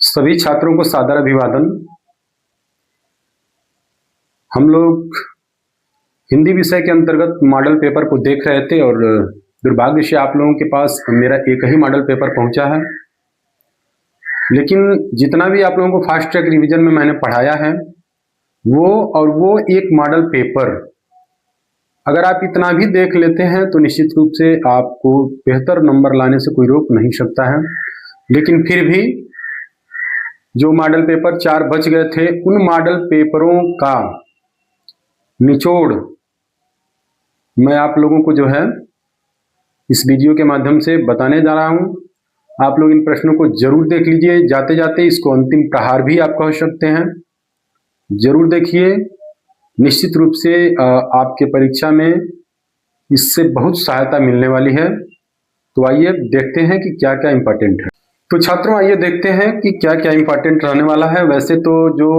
सभी छात्रों को सादर अभिवादन। हम लोग हिंदी विषय के अंतर्गत मॉडल पेपर को देख रहे थे और दुर्भाग्य से आप लोगों के पास मेरा एक ही मॉडल पेपर पहुंचा है। लेकिन जितना भी आप लोगों को फास्ट ट्रैक रिवीजन में मैंने पढ़ाया है वो एक मॉडल पेपर, अगर आप इतना भी देख लेते हैं तो निश्चित रूप से आपको बेहतर नंबर लाने से कोई रोक नहीं सकता है। लेकिन फिर भी जो मॉडल पेपर 4 बच गए थे, उन मॉडल पेपरों का निचोड़ मैं आप लोगों को जो है इस वीडियो के माध्यम से बताने जा रहा हूं। आप लोग इन प्रश्नों को जरूर देख लीजिए। जाते जाते इसको अंतिम प्रहार भी आप कह सकते हैं। जरूर देखिए, निश्चित रूप से आपके परीक्षा में इससे बहुत सहायता मिलने वाली है। तो आइए देखते हैं कि क्या क्या इंपॉर्टेंट है। तो छात्रों आइए देखते हैं कि क्या क्या इंपॉर्टेंट रहने वाला है। वैसे तो जो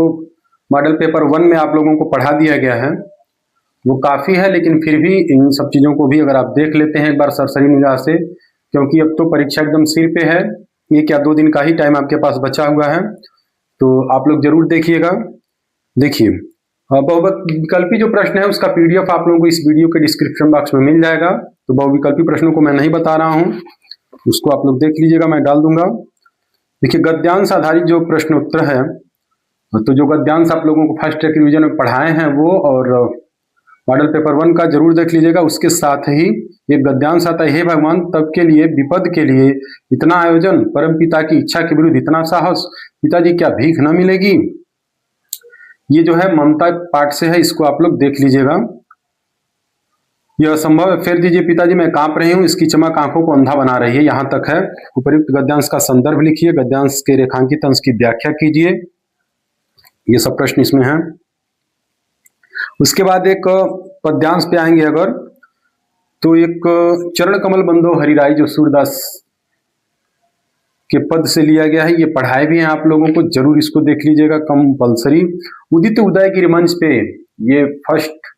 मॉडल पेपर 1 में आप लोगों को पढ़ा दिया गया है वो काफ़ी है, लेकिन फिर भी इन सब चीज़ों को भी अगर आप देख लेते हैं एक बार सरसरी निगाह से, क्योंकि अब तो परीक्षा एकदम सिर पे है। 1 या 2 दिन का ही टाइम आपके पास बचा हुआ है, तो आप लोग जरूर देखिएगा। देखिए, बहुविकल्पी जो प्रश्न है उसका पीडीएफ आप लोगों को इस वीडियो के डिस्क्रिप्शन बॉक्स में मिल जाएगा। तो बहुविकल्पी प्रश्नों को मैं नहीं बता रहा हूँ, उसको आप लोग देख लीजिएगा, मैं डाल दूंगा। देखिए, गद्यांश आधारित जो प्रश्न उत्तर है, तो जो गद्यांश आप लोगों को फर्स्ट ट्रैक रिवीजन में पढ़ाए हैं वो और मॉडल पेपर 1 का जरूर देख लीजिएगा। उसके साथ ही एक गद्यांश आता है, हे भगवान तब के लिए विपद के लिए इतना आयोजन, परम पिता की इच्छा के विरुद्ध इतना साहस, पिताजी क्या भीख न मिलेगी। ये जो है ममता पाठ से है, इसको आप लोग देख लीजिएगा। यह संभव है, फेर दीजिए पिताजी मैं कांप रही हूँ, इसकी चमक आंखों को अंधा बना रही है। यहां तक है। उपयुक्त गद्यांश का संदर्भ लिखिए, गद्यांश के रेखांकित अंश की व्याख्या कीजिए। ये सब प्रश्न इसमें हैं। उसके बाद एक पद्यांश पे आएंगे अगर, तो एक चरण कमल बंदो हरिराई जो सूरदास के पद से लिया गया है, ये पढ़ाए भी हैं आप लोगों को, जरूर इसको देख लीजिएगा कंपल्सरी। उदित उदय गिरि मंच पे, ये फर्स्ट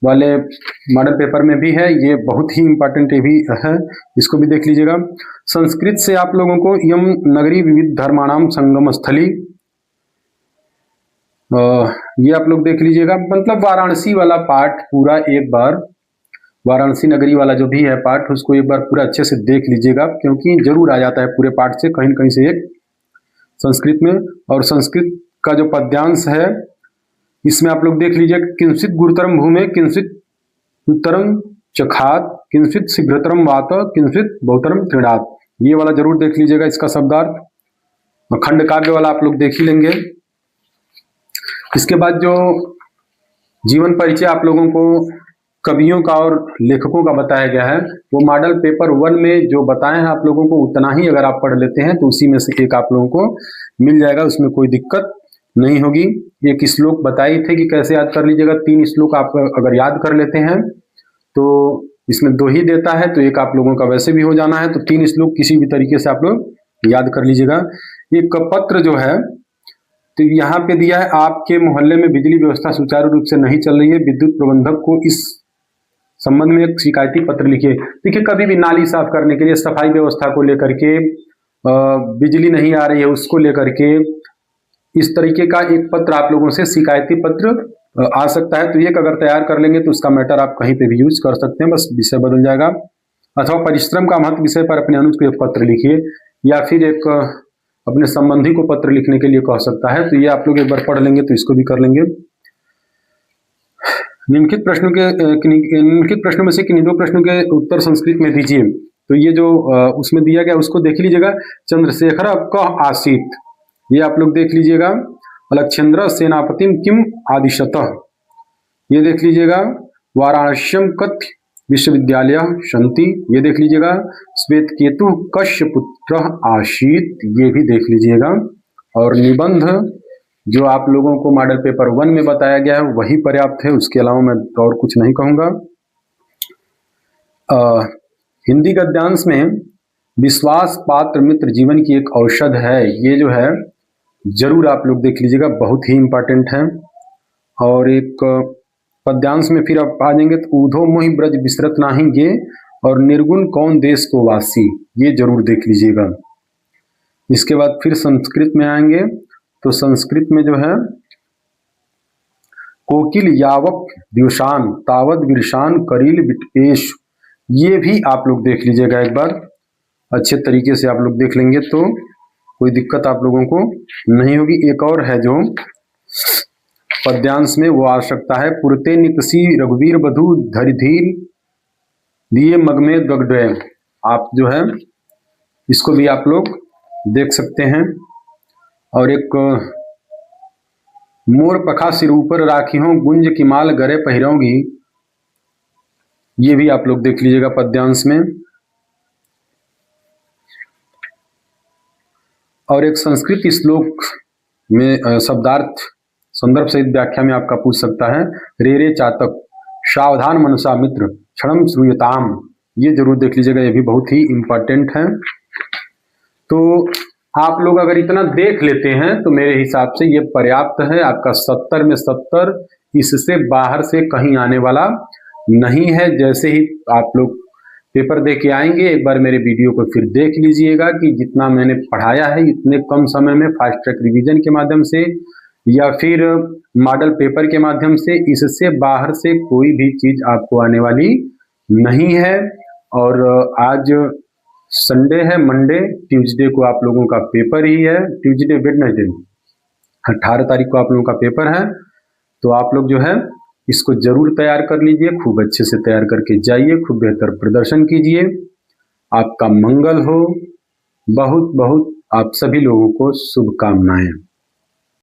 वाले मॉडल पेपर में भी है, ये बहुत ही इंपॉर्टेंट भी है, इसको भी देख लीजिएगा। संस्कृत से आप लोगों को यम नगरी विविध धर्माणाम संगम स्थली, ये आप लोग देख लीजिएगा। मतलब वाराणसी वाला पाठ पूरा एक बार, वाराणसी नगरी वाला जो भी है पाठ, उसको एक बार पूरा अच्छे से देख लीजिएगा, क्योंकि जरूर आ जाता है पूरे पाठ से कहीं न कहीं से एक संस्कृत में। और संस्कृत का जो पद्यांश है इसमें आप लोग देख लीजिए, किंचित गुरुतरम भूमे किंचित उत्तरम चखात, किंचित शीघ्रतरम वात, किंचित बहुतरम तृणात, ये वाला जरूर देख लीजिएगा इसका शब्दार्थ। खंड काव्य वाला आप लोग देख ही लेंगे। इसके बाद जो जीवन परिचय आप लोगों को कवियों का और लेखकों का बताया गया है, वो मॉडल पेपर 1 में जो बताए हैं आप लोगों को उतना ही अगर आप पढ़ लेते हैं तो उसी में से एक आप लोगों को मिल जाएगा, उसमें कोई दिक्कत नहीं होगी। एक श्लोक बताए थे कि कैसे याद कर लीजिएगा। 3 श्लोक आप अगर याद कर लेते हैं तो इसमें 2 ही देता है, तो एक आप लोगों का वैसे भी हो जाना है। तो 3 श्लोक किसी भी तरीके से आप लोग याद कर लीजिएगा। एक पत्र जो है, तो यहाँ पे दिया है, आपके मोहल्ले में बिजली व्यवस्था सुचारू रूप से नहीं चल रही है, विद्युत प्रबंधक को इस संबंध में एक शिकायती पत्र लिखिए। देखिए, कभी भी नाली साफ करने के लिए, सफाई व्यवस्था को लेकर के, बिजली नहीं आ रही है उसको लेकर के, इस तरीके का एक पत्र आप लोगों से शिकायती पत्र आ सकता है। तो एक अगर तैयार कर लेंगे तो उसका मैटर आप कहीं पे भी यूज कर सकते हैं, बस विषय बदल जाएगा। अथवा परिश्रम का महत्व विषय पर अपने अनुज को एक पत्र लिखिए, या फिर एक अपने संबंधी को पत्र लिखने के लिए कह सकता है। तो ये आप लोग एक बार पढ़ लेंगे तो इसको भी कर लेंगे। निम्नलिखित प्रश्नों में से किन्हीं 2 प्रश्नों के उत्तर संस्कृत में दीजिए। तो ये जो उसमें दिया गया उसको देख लीजिएगा। चंद्रशेखर कः आसीत, ये आप लोग देख लीजिएगा। अलक्षेंद्र सेनापतिम किम आदिशतः, ये देख लीजिएगा। वाराणस्यम कथ्य विश्वविद्यालय शांति, ये देख लीजिएगा। श्वेत केतु कश्य पुत्र आशीत, ये भी देख लीजिएगा। और निबंध जो आप लोगों को मॉडल पेपर 1 में बताया गया है वही पर्याप्त है, उसके अलावा मैं और कुछ नहीं कहूंगा। हिंदी गद्यांश में विश्वास पात्र मित्र जीवन की एक औषध है, ये जो है जरूर आप लोग देख लीजिएगा, बहुत ही इंपॉर्टेंट है। और एक पद्यांश में फिर आप आ जाएंगे, तो ऊधो मोहि ब्रज विसरत नाही गे, और निर्गुण कौन देश को वासी, ये जरूर देख लीजिएगा। इसके बाद फिर संस्कृत में आएंगे तो संस्कृत में जो है कोकिल यावक द्युषान तावद विरशान करील विटपेश, ये भी आप लोग देख लीजिएगा एक बार अच्छे तरीके से। आप लोग देख लेंगे तो कोई दिक्कत आप लोगों को नहीं होगी। एक और है जो पद्यांश में वो आ सकता है, पुरते निकसी रघुवीर बधु धरिधीर दिए मगमे दगडे, आप जो है इसको भी आप लोग देख सकते हैं। और एक मोर पखा सिर ऊपर राखी हो गुंज की माल गरे पहिरोगी, ये भी आप लोग देख लीजिएगा पद्यांश में। और एक संस्कृत श्लोक में शब्दार्थ संदर्भ सहित व्याख्या में आपका पूछ सकता है, रे रे चातक सावधान मनसा मित्र क्षणम श्रूयताम, ये जरूर देख लीजिएगा, ये भी बहुत ही इंपॉर्टेंट है। तो आप लोग अगर इतना देख लेते हैं तो मेरे हिसाब से ये पर्याप्त है। आपका 70 में 70, इससे बाहर से कहीं आने वाला नहीं है। जैसे ही आप लोग पेपर दे के आएंगे एक बार मेरे वीडियो को फिर देख लीजिएगा कि जितना मैंने पढ़ाया है इतने कम समय में फास्ट ट्रैक रिवीजन के माध्यम से या फिर मॉडल पेपर के माध्यम से, इससे बाहर से कोई भी चीज आपको आने वाली नहीं है। और आज संडे है, मंडे ट्यूसडे को आप लोगों का पेपर ही है, ट्यूसडे वेडनेसडे 18 तारीख को आप लोगों का पेपर है। तो आप लोग जो है इसको जरूर तैयार कर लीजिए, खूब अच्छे से तैयार करके जाइए, खूब बेहतर प्रदर्शन कीजिए। आपका मंगल हो। बहुत बहुत आप सभी लोगों को शुभकामनाएं।